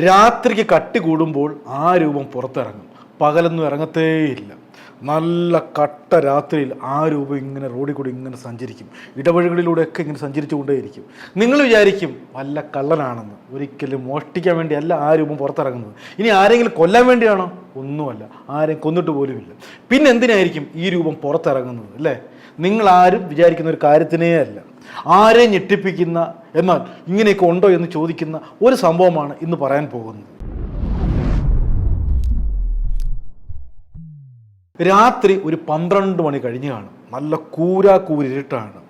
രാത്രിക്ക് കട്ടി കൂടുമ്പോൾ ആ രൂപം പുറത്തിറങ്ങും. പകലൊന്നും ഇറങ്ങത്തേയില്ല. നല്ല കട്ട രാത്രിയിൽ ആ രൂപം ഇങ്ങനെ റോഡിൽ കൂടി ഇങ്ങനെ സഞ്ചരിക്കും. ഇടവഴികളിലൂടെയൊക്കെ ഇങ്ങനെ സഞ്ചരിച്ചു കൊണ്ടേയിരിക്കും. നിങ്ങൾ വിചാരിക്കും വല്ല കള്ളനാണെന്ന്. ഒരിക്കലും മോഷ്ടിക്കാൻ വേണ്ടിയല്ല ആ രൂപം പുറത്തിറങ്ങുന്നത്. ഇനി ആരെങ്കിലും കൊല്ലാൻ വേണ്ടിയാണോ? ഒന്നുമല്ല. ആരെയും കൊന്നിട്ട് പോലുമില്ല. പിന്നെ എന്തിനായിരിക്കും ഈ രൂപം പുറത്തിറങ്ങുന്നത് അല്ലേ? നിങ്ങളാരും വിചാരിക്കുന്ന ഒരു കാര്യത്തിനേ അല്ല. ആരെയും ഞെട്ടിപ്പിക്കുന്ന, എന്നാൽ ഇങ്ങനെയൊക്കെ ഉണ്ടോ എന്ന് ചോദിക്കുന്ന ഒരു സംഭവമാണ് ഇന്ന് പറയാൻ പോകുന്നത്. രാത്രി ഒരു 12 മണി കഴിഞ്ഞ് കാണും. നല്ല കൂരിരുട്ടാണ്.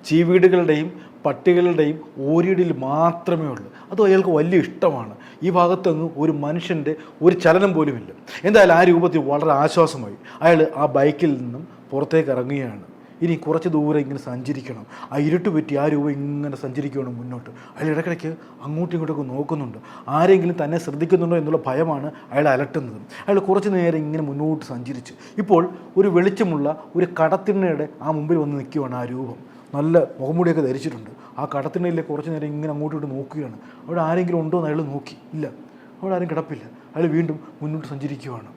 ചീവീടുകളുടെയും പട്ടികളുടെയും ഓരിയിടിൽ മാത്രമേ ഉള്ളൂ. അതും അയാൾക്ക് വലിയ ഇഷ്ടമാണ്. ഈ ഭാഗത്തൊന്നും ഒരു മനുഷ്യൻ്റെ ഒരു ചലനം പോലുമില്ല. എന്തായാലും ആ രൂപത്തിൽ വളരെ ആശ്വാസമായി. അയാൾ ആ ബൈക്കിൽ നിന്നും പുറത്തേക്ക് ഇറങ്ങുകയാണ്. ഇനി കുറച്ച് ദൂരം ഇങ്ങനെ സഞ്ചരിക്കണം. ആ ഇരുട്ട് പറ്റി ആ രൂപം ഇങ്ങനെ സഞ്ചരിക്കുകയാണ് മുന്നോട്ട്. അയാൾ ഇടയ്ക്കിടയ്ക്ക് അങ്ങോട്ടും ഇങ്ങോട്ടൊക്കെ നോക്കുന്നുണ്ട്. ആരെങ്കിലും തന്നെ ശ്രദ്ധിക്കുന്നുണ്ടോ എന്നുള്ള ഭയമാണ് അയാൾ അലട്ടുന്നത്. അയാൾ കുറച്ച് നേരം ഇങ്ങനെ മുന്നോട്ട് സഞ്ചരിച്ച് ഇപ്പോൾ ഒരു വെളിച്ചമുള്ള ഒരു കടത്തിണ്ണയുടെ ആ മുമ്പിൽ വന്ന് നിൽക്കുകയാണ് ആ രൂപം. നല്ല മുഖംമൂടിയൊക്കെ ധരിച്ചിട്ടുണ്ട്. ആ കടത്തിണ്ണയിലേക്ക് കുറച്ച് നേരം ഇങ്ങനെ അങ്ങോട്ടും നോക്കുകയാണ്. അവിടെ ആരെങ്കിലും ഉണ്ടോ എന്ന് അയാൾ നോക്കി. ഇല്ല, അവിടെ ആരും കിടപ്പില്ല. അയാൾ വീണ്ടും മുന്നോട്ട് സഞ്ചരിക്കുകയാണ്.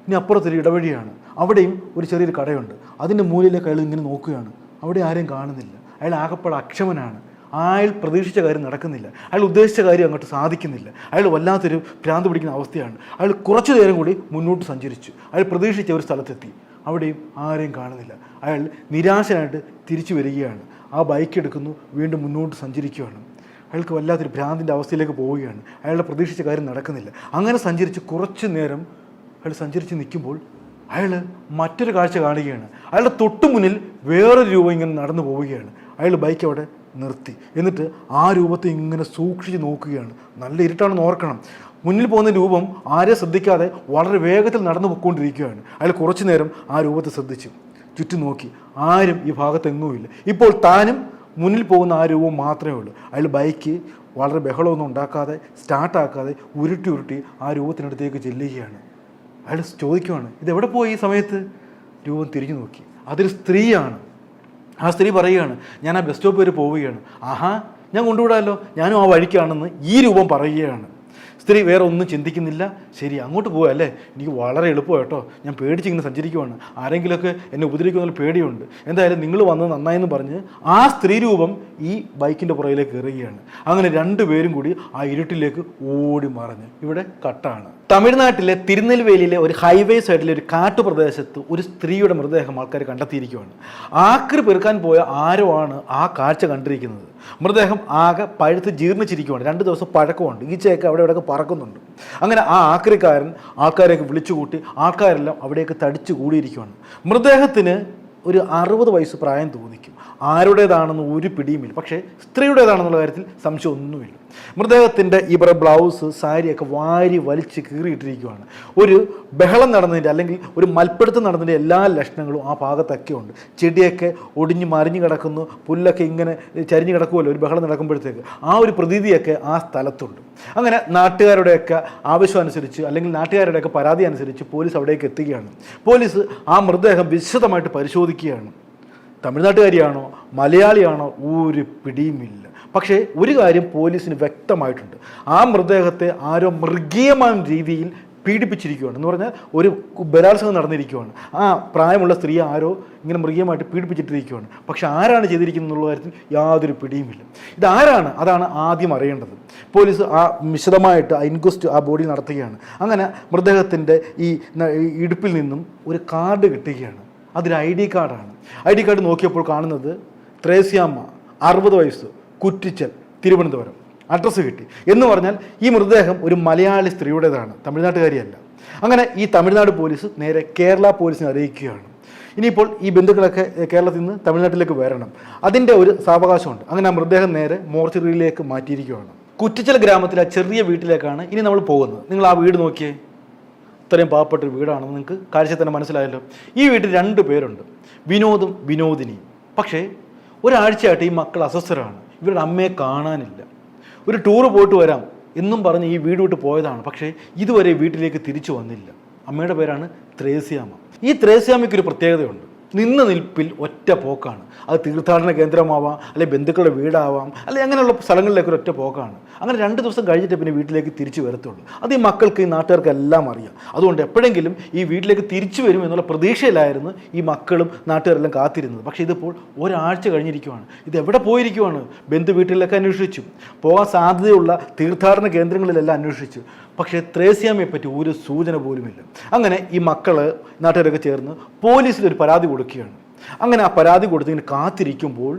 ഇനി അപ്പുറത്തൊരു ഇടവഴിയാണ്. അവിടെയും ഒരു ചെറിയൊരു കടയുണ്ട്. അതിൻ്റെ മൂലയിലേക്ക് അയാൾ ഇങ്ങനെ നോക്കുകയാണ്. അവിടെ ആരെയും കാണുന്നില്ല. അയാൾ ആകപ്പാടെ അക്ഷമനാണ്. അയാൾ പ്രതീക്ഷിച്ച കാര്യം നടക്കുന്നില്ല. അയാൾ ഉദ്ദേശിച്ച കാര്യം അങ്ങോട്ട് സാധിക്കുന്നില്ല. അയാൾ വല്ലാത്തൊരു ഭ്രാന്ത് പിടിക്കുന്ന അവസ്ഥയാണ്. അയാൾ കുറച്ചു നേരം കൂടി മുന്നോട്ട് സഞ്ചരിച്ചു. അയാൾ പ്രതീക്ഷിച്ച ഒരു സ്ഥലത്തെത്തി. അവിടെയും ആരെയും കാണുന്നില്ല. അയാൾ നിരാശനായിട്ട് തിരിച്ചു വരികയാണ്. ആ ബൈക്ക് എടുക്കുന്നു, വീണ്ടും മുന്നോട്ട് സഞ്ചരിക്കുകയാണ്. അയാൾക്ക് വല്ലാത്തൊരു ഭ്രാന്തിൻ്റെ അവസ്ഥയിലേക്ക് പോവുകയാണ്. അയാളുടെ പ്രതീക്ഷിച്ച കാര്യം നടക്കുന്നില്ല. അങ്ങനെ സഞ്ചരിച്ച് കുറച്ച് നേരം അയാൾ സഞ്ചരിച്ച് നിൽക്കുമ്പോൾ അയാൾ മറ്റൊരു കാഴ്ച കാണുകയാണ്. അയാളുടെ തൊട്ടു മുന്നിൽ വേറൊരു രൂപം ഇങ്ങനെ നടന്നു പോവുകയാണ്. അയാൾ ബൈക്ക് അവിടെ നിർത്തി. എന്നിട്ട് ആ രൂപത്തെ ഇങ്ങനെ സൂക്ഷിച്ച് നോക്കുകയാണ്. നല്ല ഇരുട്ടാണെന്ന് ഓർക്കണം. മുന്നിൽ പോകുന്ന രൂപം ആരെയും ശ്രദ്ധിക്കാതെ വളരെ വേഗത്തിൽ നടന്നു പോയിക്കൊണ്ടിരിക്കുകയാണ്. അയാൾ കുറച്ചു നേരം ആ രൂപത്തെ ശ്രദ്ധിച്ചു ചുറ്റും നോക്കി. ആരും ഈ ഭാഗത്തെങ്ങുമില്ല. ഇപ്പോൾ താനും മുന്നിൽ പോകുന്ന ആ രൂപം മാത്രമേ ഉള്ളൂ. അയാൾ ബൈക്ക് വളരെ ബഹളമൊന്നും ഉണ്ടാക്കാതെ സ്റ്റാർട്ടാക്കാതെ ഉരുട്ടി ആ രൂപത്തിനടുത്തേക്ക് ചെല്ലുകയാണ്. അയാൾ ചോദിക്കുവാണ്, ഇതെവിടെ പോയി ഈ സമയത്ത്? രൂപം തിരിഞ്ഞു നോക്കി. അതൊരു സ്ത്രീയാണ്. ആ സ്ത്രീ പറയുകയാണ്, ഞാൻ ആ ബസ് സ്റ്റോപ്പ് വരെ പോവുകയാണ്. ആഹാ, ഞാൻ കൊണ്ടുവിടാമല്ലോ, ഞാനും ആ വഴിക്കാണെന്ന് ഈ രൂപം പറയുകയാണ്. സ്ത്രീ വേറെ ഒന്നും ചിന്തിക്കുന്നില്ല. ശരി, അങ്ങോട്ട് പോവുക അല്ലേ, എനിക്ക് വളരെ എളുപ്പമാണ് കേട്ടോ, ഞാൻ പേടിച്ചിങ്ങനെ സഞ്ചരിക്കുവാണ്, ആരെങ്കിലുമൊക്കെ എന്നെ ഉപദ്രവിക്കുന്ന പേടിയുണ്ട്. എന്തായാലും നിങ്ങൾ വന്നത് നന്നായെന്ന് പറഞ്ഞ് ആ സ്ത്രീ രൂപം ഈ ബൈക്കിൻ്റെ പുറകിലേക്ക് കയറുകയാണ്. അങ്ങനെ രണ്ടുപേരും കൂടി ആ ഇരുട്ടിലേക്ക് ഓടി മറഞ്ഞ്. ഇവിടെ കട്ടാണ്. തമിഴ്നാട്ടിലെ തിരുനെൽവേലിയിലെ ഒരു ഹൈവേ സൈഡിലെ ഒരു കാട്ടുപ്രദേശത്ത് ഒരു സ്ത്രീയുടെ മൃതദേഹം ആൾക്കാർ കണ്ടെത്തിയിരിക്കുകയാണ്. ആക്രി പെറുക്കാൻ പോയ ആരോ ആണ് ആ കാഴ്ച കണ്ടിരിക്കുന്നത്. മൃതദേഹം ആകെ പഴുത്ത് ജീർണിച്ചിരിക്കുകയാണ്. 2 ദിവസം പഴക്കമുണ്ട്. ഈച്ചയൊക്കെ അവിടെ ഇവിടെയൊക്കെ പറക്കുന്നുണ്ട്. അങ്ങനെ ആ ആക്രിക്കാരൻ ആൾക്കാരെയൊക്കെ വിളിച്ചുകൂട്ടി ആൾക്കാരെല്ലാം അവിടെയൊക്കെ തടിച്ചു കൂടിയിരിക്കുകയാണ്. മൃതദേഹത്തിന് ഒരു 60 വയസ്സ് പ്രായം തോന്നിക്കും. ആരുടേതാണെന്ന് ഒരു പിടിയുമില്ല. പക്ഷേ സ്ത്രീയുടേതാണെന്നുള്ള കാര്യത്തിൽ സംശയം ഒന്നുമില്ല. മൃതദേഹത്തിൻ്റെ ഈ ബ്ലൗസ് സാരിയൊക്കെ വാരി വലിച്ച് കീറിയിട്ടിരിക്കുകയാണ്. ഒരു ബഹളം നടന്നതിൻ്റെ അല്ലെങ്കിൽ ഒരു മൽപ്പിടുത്തം നടന്നതിൻ്റെ എല്ലാ ലക്ഷണങ്ങളും ആ ഭാഗത്തൊക്കെ ഉണ്ട്. ചെടിയൊക്കെ ഒടിഞ്ഞ് മറിഞ്ഞു കിടക്കുന്നു, പുല്ലൊക്കെ ഇങ്ങനെ ചരിഞ്ഞ് കിടക്കുമല്ലോ ഒരു ബഹളം നടക്കുമ്പോഴത്തേക്ക്. ആ ഒരു പ്രതീതിയൊക്കെ ആ സ്ഥലത്തുണ്ട്. അങ്ങനെ നാട്ടുകാരുടെയൊക്കെ ആവശ്യം അനുസരിച്ച് അല്ലെങ്കിൽ നാട്ടുകാരുടെയൊക്കെ പരാതി അനുസരിച്ച് പോലീസ് അവിടേക്ക് എത്തുകയാണ്. പോലീസ് ആ മൃതദേഹം വിശദമായിട്ട് പരിശോധിക്കുകയാണ്. തമിഴ്നാട്ടുകാരിയാണോ മലയാളിയാണോ ഒരു പിടിയുമില്ല. പക്ഷേ ഒരു കാര്യം പോലീസിന് വ്യക്തമായിട്ടുണ്ട്. ആ മൃതദേഹത്തെ ആരോ മൃഗീയമായ രീതിയിൽ പീഡിപ്പിച്ചിരിക്കുകയാണ്. എന്ന് പറഞ്ഞാൽ ഒരു ബലാത്സംഗം നടന്നിരിക്കുകയാണ്. ആ പ്രായമുള്ള സ്ത്രീ ആരോ ഇങ്ങനെ മൃഗീയമായിട്ട് പീഡിപ്പിച്ചിട്ടിരിക്കുകയാണ്. പക്ഷെ ആരാണ് ചെയ്തിരിക്കുന്നത് എന്നുള്ള കാര്യത്തിൽ യാതൊരു പിടിയുമില്ല. ഇതാരാണ്? അതാണ് ആദ്യം അറിയേണ്ടത്. പോലീസ് ആ വിശദമായിട്ട് ഇൻക്വസ്റ്റ് ആ ബോഡി നടത്തുകയാണ്. അങ്ങനെ മൃതദേഹത്തിൻ്റെ ഈ ഇടുപ്പിൽ നിന്നും ഒരു കാർഡ് കിട്ടുകയാണ്. അതൊരു ID കാർഡാണ്. ID കാർഡ് നോക്കിയപ്പോൾ കാണുന്നത് ത്രേസ്യാമ്മ, 60 വയസ്സ്, കുറ്റിച്ചൽ, തിരുവനന്തപുരം. അഡ്രസ്സ് കിട്ടി. എന്ന് പറഞ്ഞാൽ ഈ മൃതദേഹം ഒരു മലയാളി സ്ത്രീയുടേതാണ്, തമിഴ്നാട്ടുകാരിയല്ല. അങ്ങനെ ഈ തമിഴ്നാട് പോലീസ് നേരെ കേരള പോലീസിനെ അറിയിക്കുകയാണ്. ഇനിയിപ്പോൾ ഈ ബന്ധുക്കളൊക്കെ കേരളത്തിൽ നിന്ന് തമിഴ്നാട്ടിലേക്ക് വരണം. അതിൻ്റെ ഒരു സാവകാശമുണ്ട്. അങ്ങനെ ആ മൃതദേഹം നേരെ മോർച്ചറിയിലേക്ക് മാറ്റിയിരിക്കുകയാണ്. കുറ്റിച്ചൽ ഗ്രാമത്തിലെ ചെറിയ വീട്ടിലേക്കാണ് ഇനി നമ്മൾ പോകുന്നത്. നിങ്ങൾ ആ വീട് നോക്കിയേ, ഇത്രയും പാവപ്പെട്ടൊരു വീടാണെന്ന് നിങ്ങൾക്ക് കാഴ്ച തന്നെ മനസ്സിലായല്ലോ. ഈ വീട്ടിൽ 2 പേരുണ്ട്, വിനോദും വിനോദിനിയും. പക്ഷേ ഒരാഴ്ചയായിട്ട് ഈ മക്കൾ അസ്വസ്ഥരാണ്. ഇവരുടെ അമ്മയെ കാണാനില്ല. ഒരു ടൂറ് പോയിട്ട് വരാം എന്നും പറഞ്ഞ് ഈ വീട് വിട്ട് പോയതാണ്. പക്ഷേ ഇതുവരെ വീട്ടിലേക്ക് തിരിച്ചു വന്നില്ല. അമ്മയുടെ പേരാണ് ത്രേസ്യാമ്മ. ഈ ത്രേസ്യാമ്മയ്ക്കൊരു പ്രത്യേകതയുണ്ട്. നിന്ന നിൽപ്പിൽ ഒറ്റ പോക്കാണ്. അത് തീർത്ഥാടന കേന്ദ്രമാവാം, അല്ലെങ്കിൽ ബന്ധുക്കളുടെ വീടാവാം, അല്ലെങ്കിൽ അങ്ങനെയുള്ള സ്ഥലങ്ങളിലേക്ക് ഒറ്റ പോക്കാണ്. അങ്ങനെ 2 ദിവസം കഴിഞ്ഞിട്ട് പിന്നെ വീട്ടിലേക്ക് തിരിച്ചു വരത്തുള്ളൂ. അത് ഈ മക്കൾക്ക്, ഈ നാട്ടുകാർക്ക് എല്ലാം അറിയാം. അതുകൊണ്ട് എപ്പോഴെങ്കിലും ഈ വീട്ടിലേക്ക് തിരിച്ചു വരും എന്നുള്ള പ്രതീക്ഷയിലായിരുന്നു ഈ മക്കളും നാട്ടുകാരെല്ലാം കാത്തിരുന്നത്. പക്ഷേ ഇതിപ്പോൾ ഒരാഴ്ച കഴിഞ്ഞിരിക്കുവാണ്. ഇത് എവിടെ പോയിരിക്കുവാണ്? ബന്ധു വീട്ടിലൊക്കെ അന്വേഷിച്ചു, പോകാൻ സാധ്യതയുള്ള തീർത്ഥാടന കേന്ദ്രങ്ങളിലെല്ലാം അന്വേഷിച്ചു. പക്ഷേ ത്രേസ്യാമ്മയെ പറ്റി ഒരു സൂചന പോലുമില്ല. അങ്ങനെ ഈ മക്കൾ, നാട്ടുകാരൊക്കെ ചേർന്ന് പോലീസിലൊരു പരാതി കൊടുക്കുകയാണ്. അങ്ങനെ ആ പരാതി കൊടുത്ത് ഇങ്ങനെ കാത്തിരിക്കുമ്പോൾ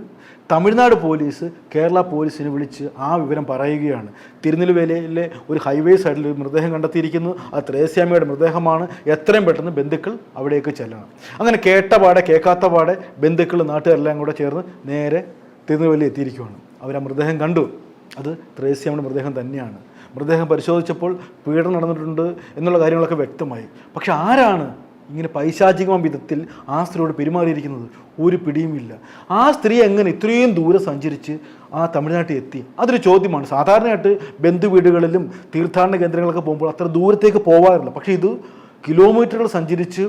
തമിഴ്നാട് പോലീസ് കേരള പോലീസിനെ വിളിച്ച് ആ വിവരം പറയുകയാണ്. തിരുനെൽവേലിയിലെ ഒരു ഹൈവേ സൈഡിൽ ഒരു മൃതദേഹം കണ്ടെത്തിയിരിക്കുന്നു, അത് ത്രേസ്യാമ്മയുടെ മൃതദേഹമാണ്, എത്രയും പെട്ടെന്ന് ബന്ധുക്കൾ അവിടേക്ക് ചെല്ലണം. അങ്ങനെ കേട്ടപാടെ കേൾക്കാത്ത പാടെ ബന്ധുക്കൾ, നാട്ടുകാരെല്ലാം കൂടെ ചേർന്ന് നേരെ തിരുനെൽവേലി എത്തിയിരിക്കുകയാണ്. അവർ ആ മൃതദേഹം കണ്ടു. അത് ത്രേസ്യാമ്മയുടെ മൃതദേഹം തന്നെയാണ്. മൃതദേഹം പരിശോധിച്ചപ്പോൾ പീഡനം നടന്നിട്ടുണ്ട് എന്നുള്ള കാര്യങ്ങളൊക്കെ വ്യക്തമായി. പക്ഷെ ആരാണ് ഇങ്ങനെ പൈശാചികമായ വിധത്തിൽ ആ സ്ത്രീയോട് പെരുമാറിയിരിക്കുന്നത്? ഒരു പിടിയുമില്ല. ആ സ്ത്രീ എങ്ങനെ ഇത്രയും ദൂരം സഞ്ചരിച്ച് ആ തമിഴ്നാട്ടിൽ എത്തി? അതൊരു ചോദ്യമാണ്. സാധാരണയായിട്ട് ബന്ധു വീടുകളിലും തീർത്ഥാടന കേന്ദ്രങ്ങളൊക്കെ പോകുമ്പോൾ അത്ര ദൂരത്തേക്ക് പോകാറില്ല. പക്ഷേ ഇത് കിലോമീറ്ററുകൾ സഞ്ചരിച്ച്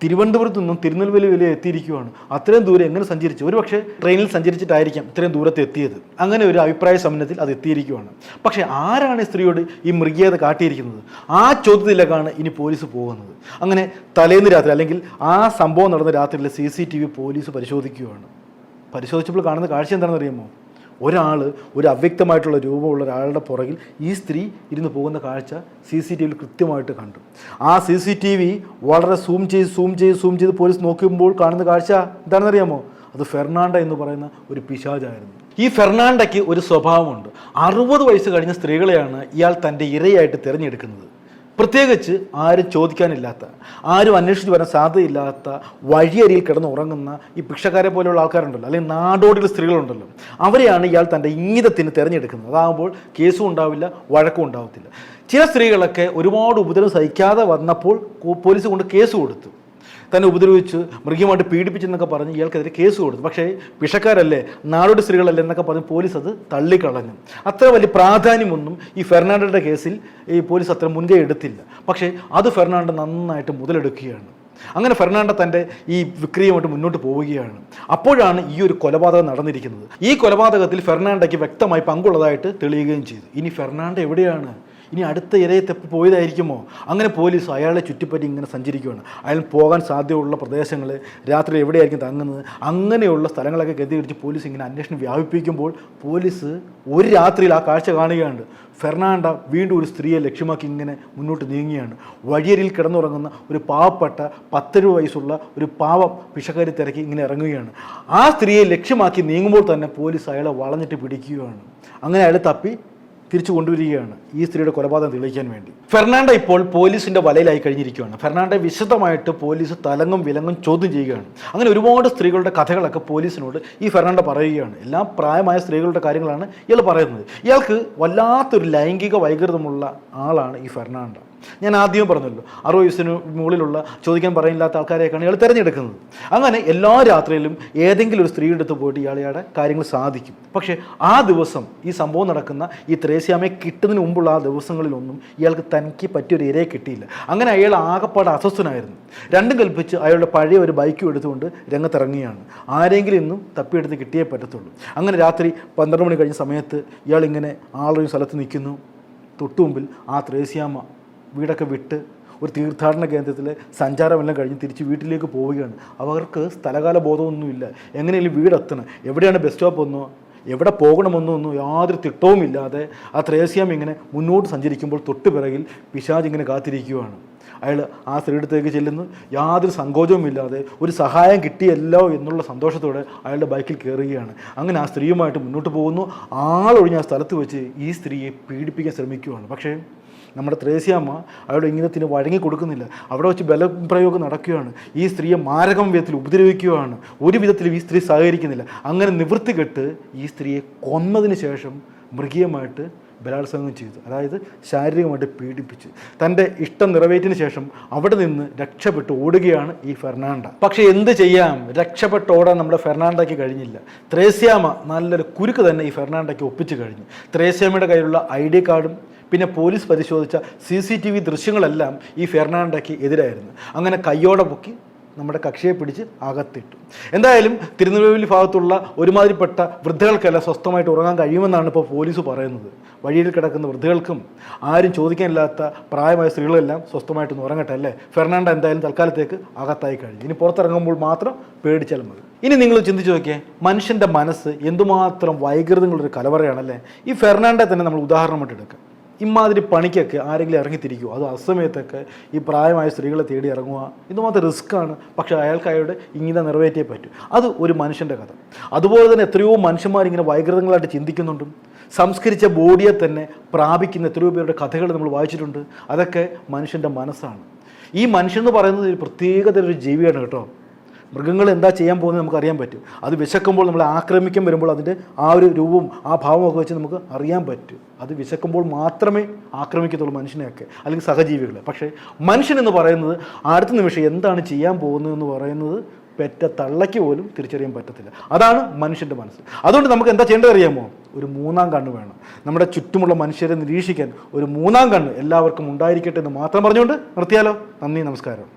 തിരുവനന്തപുരത്ത് നിന്നും തിരുനെൽവേലി വരെ എത്തിയിരിക്കുകയാണ്. അത്രയും ദൂരം എങ്ങനെ സഞ്ചരിച്ചു? ഒരു പക്ഷേ ട്രെയിനിൽ സഞ്ചരിച്ചിട്ടായിരിക്കാം ഇത്രയും ദൂരത്ത് എത്തിയത്. അങ്ങനെ ഒരു അഭിപ്രായ സമരത്തിൽ അത് എത്തിയിരിക്കുകയാണ്. പക്ഷേ ആരാണ് ഈ സ്ത്രീയോട് ഈ മൃഗീയത കാട്ടിയിരിക്കുന്നത്? ആ ചോദ്യത്തിലേക്കാണ് ഇനി പോലീസ് പോകുന്നത്. അങ്ങനെ തലേന്ന് രാത്രി, അല്ലെങ്കിൽ ആ സംഭവം നടന്ന രാത്രിയിലെ CCTV പോലീസ് പരിശോധിക്കുകയാണ്. പരിശോധിച്ചപ്പോൾ കാണുന്ന കാഴ്ച എന്താണെന്ന് അറിയാമോ? ഒരാൾ, ഒരു അവ്യക്തമായിട്ടുള്ള രൂപമുള്ള ഒരാളുടെ പുറകിൽ ഈ സ്ത്രീ ഇരുന്ന് പോകുന്ന കാഴ്ച CCTVയിൽ കൃത്യമായിട്ട് കണ്ടു. ആ CCTV വളരെ സൂം ചെയ്ത് പോലീസ് നോക്കുമ്പോൾ കാണുന്ന കാഴ്ച എന്താണെന്നറിയാമോ? അത് ഫെർണാണ്ട എന്ന് പറയുന്ന ഒരു പിശാചായിരുന്നു. ഈ ഫെർണാണ്ടയ്ക്ക് ഒരു സ്വഭാവമുണ്ട്. 60 വയസ്സ് കഴിഞ്ഞ സ്ത്രീകളെയാണ് ഇയാൾ തൻ്റെ ഇരയായിട്ട് തിരഞ്ഞെടുക്കുന്നത്. പ്രത്യേകിച്ച് ആരും ചോദിക്കാനില്ലാത്ത, ആരും അന്വേഷിച്ച് വരാൻ സാധ്യതയില്ലാത്ത, വഴിയരിയിൽ കിടന്ന് ഉറങ്ങുന്ന ഈ ഭിക്ഷക്കാരെ പോലെയുള്ള ആൾക്കാരുണ്ടല്ലോ, അല്ലെങ്കിൽ നാടോടികൾ സ്ത്രീകളുണ്ടല്ലോ, അവരെയാണ് ഇയാൾ തൻ്റെ ഇംഗിതത്തിന് തിരഞ്ഞെടുക്കുന്നത്. അതാകുമ്പോൾ കേസും ഉണ്ടാവില്ല, വഴക്കും ഉണ്ടാവത്തില്ല. ചില സ്ത്രീകളൊക്കെ ഒരുപാട് ഉപദ്രവം സഹിക്കാതെ വന്നപ്പോൾ പോലീസ് കൊണ്ട് കേസ് കൊടുത്തു. തന്നെ ഉപദ്രവിച്ച് മൃഗീയമായിട്ട് പീഡിപ്പിച്ചെന്നൊക്കെ പറഞ്ഞ് ഇയാൾക്കെതിരെ കേസ് കൊടുത്തു. പക്ഷേ ഭിക്ഷക്കാരല്ലേ, നാടോടി സ്ത്രീകളല്ലേ എന്നൊക്കെ പറഞ്ഞ് പോലീസ് അത് തള്ളിക്കളഞ്ഞു. അത്ര വലിയ പ്രാധാന്യമൊന്നും ഈ ഫെർണാണ്ടയുടെ കേസിൽ ഈ പോലീസ് അത്ര മുൻകൈ എടുത്തില്ല. പക്ഷേ അത് ഫെർണാണ്ട നന്നായിട്ട് മുതലെടുക്കുകയാണ്. അങ്ങനെ ഫെർണാണ്ട തൻ്റെ ഈ വിക്രിയുമായിട്ട് മുന്നോട്ട് പോവുകയാണ്. അപ്പോഴാണ് ഈ ഒരു കൊലപാതകം നടന്നിരിക്കുന്നത്. ഈ കൊലപാതകത്തിൽ ഫെർണാണ്ടയ്ക്ക് വ്യക്തമായി പങ്കുള്ളതായിട്ട് തെളിയുകയും ചെയ്തു. ഇനി ഫെർണാണ്ട എവിടെയാണ്? ഇനി അടുത്ത ഇരയെ തെപ്പ് പോയതായിരിക്കുമോ? അങ്ങനെ പോലീസ് അയാളെ ചുറ്റിപ്പറ്റി ഇങ്ങനെ സഞ്ചരിക്കുകയാണ്. അയാൾ പോകാൻ സാധ്യതയുള്ള പ്രദേശങ്ങൾ, രാത്രി എവിടെയായിരിക്കും തങ്ങുന്നത്, അങ്ങനെയുള്ള സ്ഥലങ്ങളൊക്കെ കേന്ദ്രീകരിച്ച് പോലീസ് ഇങ്ങനെ അന്വേഷണം വ്യാപിപ്പിക്കുമ്പോൾ പോലീസ് ഒരു രാത്രിയിൽ ആ കാഴ്ച കാണുകയാണ്. ഫെർണാണ്ട വീണ്ടും ഒരു സ്ത്രീയെ ലക്ഷ്യമാക്കി ഇങ്ങനെ മുന്നോട്ട് നീങ്ങുകയാണ്. വഴിയരിയിൽ കിടന്നുറങ്ങുന്ന ഒരു പാവപ്പെട്ട 10 വയസ്സുള്ള ഒരു പാവം ഭിക്ഷക്കാരി തിരക്കി ഇങ്ങനെ ഇറങ്ങുകയാണ്. ആ സ്ത്രീയെ ലക്ഷ്യമാക്കി നീങ്ങുമ്പോൾ തന്നെ പോലീസ് അയാളെ വളഞ്ഞിട്ട് പിടിക്കുകയാണ്. അങ്ങനെ അയാളെ തപ്പി തിരിച്ചു കൊണ്ടുവരികയാണ് ഈ സ്ത്രീയുടെ കൊലപാതകം തെളിയിക്കാൻ വേണ്ടി. ഫെർണാണ്ട ഇപ്പോൾ പോലീസിൻ്റെ വലയിലായി കഴിഞ്ഞിരിക്കുകയാണ്. ഫെർണാണ്ടയെ വിശദമായിട്ട് പോലീസ് തലങ്ങും വിലങ്ങും ചോദ്യം ചെയ്യുകയാണ്. അങ്ങനെ ഒരുപാട് സ്ത്രീകളുടെ കഥകളൊക്കെ പോലീസിനോട് ഈ ഫെർണാണ്ട പറയുകയാണ്. എല്ലാം പ്രായമായ സ്ത്രീകളുടെ കാര്യങ്ങളാണ് ഇയാൾ പറയുന്നത്. ഇയാൾക്ക് വല്ലാത്തൊരു ലൈംഗിക വൈകൃതമുള്ള ആളാണ് ഈ ഫെർണാണ്ട. ഞാൻ ആദ്യം പറഞ്ഞല്ലോ, 60 വയസ്സിന് മുകളിലുള്ള ചോദിക്കാൻ പറയില്ലാത്ത ആൾക്കാരെയൊക്കെയാണ് ഇയാൾ തിരഞ്ഞെടുക്കുന്നത്. അങ്ങനെ എല്ലാ രാത്രിയിലും ഏതെങ്കിലും ഒരു സ്ത്രീയുടെ അടുത്ത് പോയിട്ട് ഇയാളുടെ കാര്യങ്ങൾ സാധിക്കും. പക്ഷേ ആ ദിവസം ഈ സംഭവം നടക്കുന്ന ഈ ത്രേസ്യാമ്മയെ കിട്ടുന്നതിന് മുമ്പുള്ള ആ ദിവസങ്ങളിലൊന്നും ഇയാൾക്ക് തനിക്ക് പറ്റിയൊരു ഇരയെ കിട്ടിയില്ല. അങ്ങനെ അയാൾ ആകപ്പാട് അസ്വസ്ഥനായിരുന്നു. രണ്ടും കൽപ്പിച്ച് അയാളുടെ പഴയ ഒരു ബൈക്കും എടുത്തുകൊണ്ട് രംഗത്തിറങ്ങിയാണ്. ആരെങ്കിലും ഇന്നും തപ്പിയെടുത്ത് കിട്ടിയേ പറ്റത്തുള്ളൂ. അങ്ങനെ രാത്രി 12 മണി കഴിഞ്ഞ സമയത്ത് ഇയാളിങ്ങനെ ആളൊരു സ്ഥലത്ത് നിൽക്കുന്നു. തൊട്ടു മുമ്പിൽ ആ ത്രേസ്യാമ്മ വീടൊക്കെ വിട്ട് ഒരു തീർത്ഥാടന കേന്ദ്രത്തിൽ സഞ്ചാരമെല്ലാം കഴിഞ്ഞ് തിരിച്ച് വീട്ടിലേക്ക് പോവുകയാണ്. അവർക്ക് സ്ഥലകാല ബോധമൊന്നുമില്ല. എങ്ങനെയെങ്കിലും വീടെത്തണം, എവിടെയാണ് ബസ് സ്റ്റോപ്പ് ഒന്നോ എവിടെ പോകണമെന്നൊന്നും യാതൊരു തിട്ടവുമില്ലാതെ ആ ത്രേസ്യാമ്മ ഇങ്ങനെ മുന്നോട്ട് സഞ്ചരിക്കുമ്പോൾ തൊട്ടു പിറകിൽ പിശാച് ഇങ്ങനെ കാത്തിരിക്കുകയാണ്. അയാൾ ആ സ്ത്രീയുടെ ചെല്ലുന്നു. യാതൊരു സങ്കോചവുമില്ലാതെ ഒരു സഹായം കിട്ടിയല്ലോ എന്നുള്ള സന്തോഷത്തോടെ അയാളുടെ ബൈക്കിൽ കയറുകയാണ്. അങ്ങനെ ആ സ്ത്രീയുമായിട്ട് മുന്നോട്ട് പോകുന്നു. ആളൊഴിഞ്ഞ ആ സ്ഥലത്ത് വെച്ച് ഈ സ്ത്രീയെ പീഡിപ്പിക്കാൻ ശ്രമിക്കുകയാണ്. പക്ഷേ നമ്മുടെ ത്രേസ്യാമ്മ അയാളുടെ ഇംഗിതത്തിന് വഴങ്ങി കൊടുക്കുന്നില്ല. അവിടെ വെച്ച് ബലപ്രയോഗം നടക്കുകയാണ്. ഈ സ്ത്രീയെ മാരകം വിധത്തിൽ ഉപദ്രവിക്കുകയാണ്. ഒരു വിധത്തിലും ഈ സ്ത്രീ സഹകരിക്കുന്നില്ല. അങ്ങനെ നിവൃത്തി കെട്ട് ഈ സ്ത്രീയെ കൊന്നതിന് ശേഷം മൃഗീയമായിട്ട് ബലാത്സംഗം ചെയ്തു. അതായത് ശാരീരികമായിട്ട് പീഡിപ്പിച്ച് തൻ്റെ ഇഷ്ടം നിറവേറ്റിന് ശേഷം അവിടെ നിന്ന് രക്ഷപ്പെട്ട് ഓടുകയാണ് ഈ ഫെർണാണ്ട. പക്ഷേ എന്ത് ചെയ്യാം, രക്ഷപ്പെട്ട് ഓടാൻ നമ്മുടെ ഫെർണാണ്ടയ്ക്ക് കഴിഞ്ഞില്ല. ത്രേസ്യാമ്മ നല്ലൊരു കുരുക്ക് തന്നെ ഈ ഫെർണാണ്ടയ്ക്ക് ഒപ്പിച്ച് കഴിഞ്ഞു. ത്രേസ്യാമ്മയുടെ കയ്യിലുള്ള ID കാർഡും പിന്നെ പോലീസ് പരിശോധിച്ച CCTV ദൃശ്യങ്ങളെല്ലാം ഈ ഫെർണാണ്ടയ്ക്ക് എതിരായിരുന്നു. അങ്ങനെ കയ്യോടെ പൊക്കി നമ്മുടെ കക്ഷിയെ പിടിച്ച് അകത്തിട്ടു. എന്തായാലും തിരുനെൽവേലി ഭാഗത്തുള്ള ഒരുമാതിരിപ്പെട്ട വൃദ്ധകൾക്കെല്ലാം സ്വസ്ഥമായിട്ട് ഉറങ്ങാൻ കഴിയുമെന്നാണ് ഇപ്പോൾ പോലീസ് പറയുന്നത്. വഴിയിൽ കിടക്കുന്ന വൃദ്ധകൾക്കും ആരും ചോദിക്കാനില്ലാത്ത പ്രായമായ സ്ത്രീകളെല്ലാം സ്വസ്ഥമായിട്ടൊന്ന് ഉറങ്ങട്ടെ അല്ലേ. ഫെർണാണ്ടോ എന്തായാലും തൽക്കാലത്തേക്ക് അകത്തായി കഴിഞ്ഞു. ഇനി പുറത്തിറങ്ങുമ്പോൾ മാത്രം പേടിച്ചാൽ മതി. ഇനി നിങ്ങൾ ചിന്തിച്ച് നോക്കിയേ, മനുഷ്യൻ്റെ മനസ്സ് എന്തുമാത്രം വൈകൃതങ്ങളുള്ളൊരു കലവറയാണല്ലേ. ഈ ഫെർണാണ്ടോ തന്നെ നമ്മൾ ഉദാഹരണമായിട്ട് എടുക്കാം. ഇമാതിരി പണിക്കൊക്കെ ആരെങ്കിലും ഇറങ്ങിത്തിരിക്കുമോ? അത് അസമയത്തൊക്കെ ഈ പ്രായമായ സ്ത്രീകളെ തേടി ഇറങ്ങുക ഇതുമാത്രം റിസ്ക്കാണ്. പക്ഷേ അയാൾക്ക് അയാളുടെ ഇങ്ങനെ നിറവേറ്റിയേ പറ്റൂ. അത് ഒരു മനുഷ്യൻ്റെ കഥ. അതുപോലെ തന്നെ എത്രയോ മനുഷ്യന്മാരിങ്ങനെ വൈകൃതങ്ങളായിട്ട് ചിന്തിക്കുന്നുണ്ടും സംസ്കരിച്ച ബോഡിയെ തന്നെ പ്രാപിക്കുന്ന എത്രയോ പേരുടെ കഥകൾ നമ്മൾ വായിച്ചിട്ടുണ്ട്. അതൊക്കെ മനുഷ്യൻ്റെ മനസ്സാണ്. ഈ മനുഷ്യൻ എന്ന് പറയുന്നത് ഒരു പ്രത്യേകതരൊരു ജീവിയാണ് കേട്ടോ. മൃഗങ്ങൾ എന്താ ചെയ്യാൻ പോകുന്നത് നമുക്കറിയാൻ പറ്റും. അത് വിശക്കുമ്പോൾ നമ്മളെ ആക്രമിക്കാൻ വരുമ്പോൾ അതിൻ്റെ ആ ഒരു രൂപവും ആ ഭാവമൊക്കെ വെച്ച് നമുക്ക് അറിയാൻ പറ്റും. അത് വിശക്കുമ്പോൾ മാത്രമേ ആക്രമിക്കത്തുള്ളൂ മനുഷ്യനെയൊക്കെ, അല്ലെങ്കിൽ സഹജീവികളെ. പക്ഷേ മനുഷ്യൻ എന്ന് പറയുന്നത് അടുത്ത നിമിഷം എന്താണ് ചെയ്യാൻ പോകുന്നതെന്ന് പറയുന്നത് പെറ്റ തള്ളയ്ക്ക് പോലും തിരിച്ചറിയാൻ പറ്റത്തില്ല. അതാണ് മനുഷ്യൻ്റെ മനസ്സ്. അതുകൊണ്ട് നമുക്ക് എന്താ ചെയ്യേണ്ടത് അറിയാമോ? ഒരു മൂന്നാം കണ്ണ് വേണം. നമ്മുടെ ചുറ്റുമുള്ള മനുഷ്യരെ നിരീക്ഷിക്കാൻ ഒരു മൂന്നാം കണ്ണ് എല്ലാവർക്കും ഉണ്ടായിരിക്കട്ടെ എന്ന് മാത്രം പറഞ്ഞുകൊണ്ട് നിർത്തിയാലോ. നന്ദി, നമസ്കാരം.